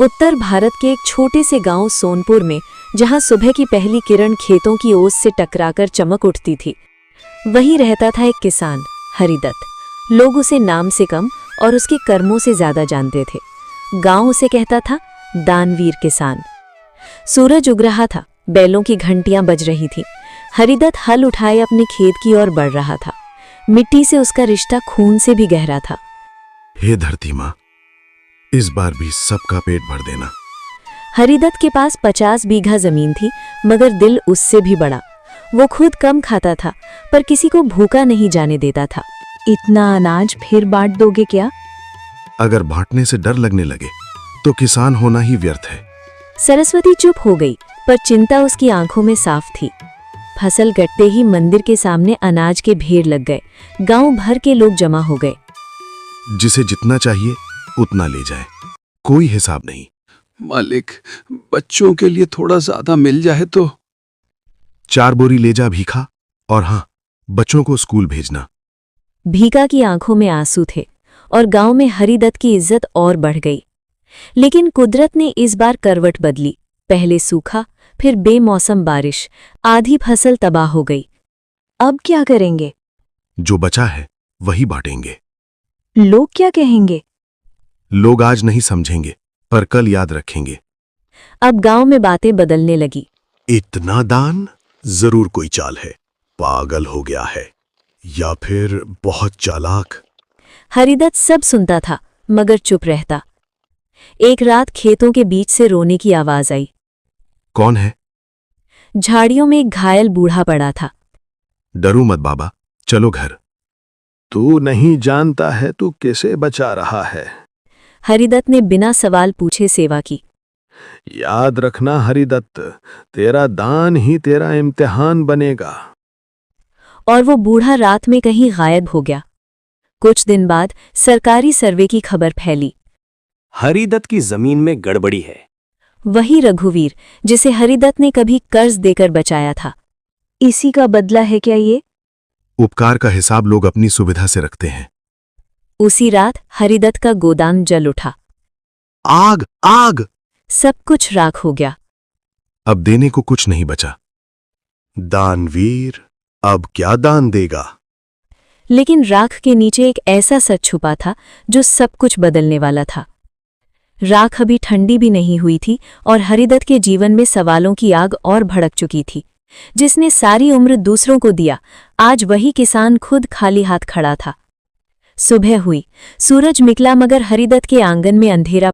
उत्तर भारत के एक छोटे से गांव सोनपुर में, जहां सुबह की पहली किरण खेतों की ओस से टकराकर चमक उठती थी, वहीं रहता था एक किसान, हरिदत्त। लोग उसे नाम से कम और उसके कर्मों से ज्यादा जानते थे। गांव उसे कहता था दानवीर किसान। सूरज उग रहा था, बैलों की घंटियां बज रही थीं। हरिदत्त हल उठाए अपने खेत की ओर बढ़ रहा था। मिट्टी से उसका रिश्ता खून से भी गहरा था। हे धरती माँ, इस बार भी सबका पेट भर देना। हरिदत्त के पास 50 बीघा जमीन थी, मगर दिल उससे भी बड़ा। वो खुद कम खाता था, पर किसी को भूखा नहीं जाने देता था। इतना अनाज फिर बांट दोगे क्या? अगर बांटने से डर लगने लगे तो किसान होना ही व्यर्थ है। सरस्वती चुप हो गई, पर चिंता उसकी आंखों में साफ थी। फसल कटते ही मंदिर के सामने अनाज के ढेर लग गए। गांव भर के लोग जमा हो गए। जिसे जितना चाहिए उतना ले जाए, कोई हिसाब नहीं। मालिक, बच्चों के लिए थोड़ा ज्यादा मिल जाए तो। 4 बोरी ले जा भीखा, और हाँ, बच्चों को स्कूल भेजना। भीखा की आंखों में आंसू थे और गांव में हरिदत्त की इज्जत और बढ़ गई। लेकिन कुदरत ने इस बार करवट बदली। पहले सूखा, फिर बेमौसम बारिश, आधी फसल तबाह हो गई। अब क्या करेंगे? जो बचा है वही बांटेंगे। लोग क्या कहेंगे? लोग आज नहीं समझेंगे, पर कल याद रखेंगे। अब गांव में बातें बदलने लगी। इतना दान? जरूर कोई चाल है। पागल हो गया है, या फिर बहुत चालाक। हरिदत्त सब सुनता था, मगर चुप रहता। एक रात खेतों के बीच से रोने की आवाज आई। कौन है? झाड़ियों में एक घायल बूढ़ा पड़ा था। डरो मत बाबा, चलो घर। तू नहीं जानता है तू किसे बचा रहा है। हरिदत्त ने बिना सवाल पूछे सेवा की। याद रखना हरिदत्त, तेरा दान ही तेरा इम्तिहान बनेगा। और वो बूढ़ा रात में कहीं गायब हो गया। कुछ दिन बाद सरकारी सर्वे की खबर फैली। हरिदत्त की जमीन में गड़बड़ी है। वही रघुवीर, जिसे हरिदत्त ने कभी कर्ज देकर बचाया था। इसी का बदला है क्या ये? उपकार का हिसाब लोग अपनी सुविधा से रखते हैं। उसी रात हरिदत्त का गोदाम जल उठा। आग आग! सब कुछ राख हो गया। अब देने को कुछ नहीं बचा। दानवीर अब क्या दान देगा? लेकिन राख के नीचे एक ऐसा सच छुपा था जो सब कुछ बदलने वाला था। राख अभी ठंडी भी नहीं हुई थी और हरिदत्त के जीवन में सवालों की आग और भड़क चुकी थी। जिसने सारी उम्र दूसरों को दिया, आज वही किसान खुद खाली हाथ खड़ा था। सुबह हुई, सूरज निकला, मगर हरिदत्त के आंगन में अंधेरा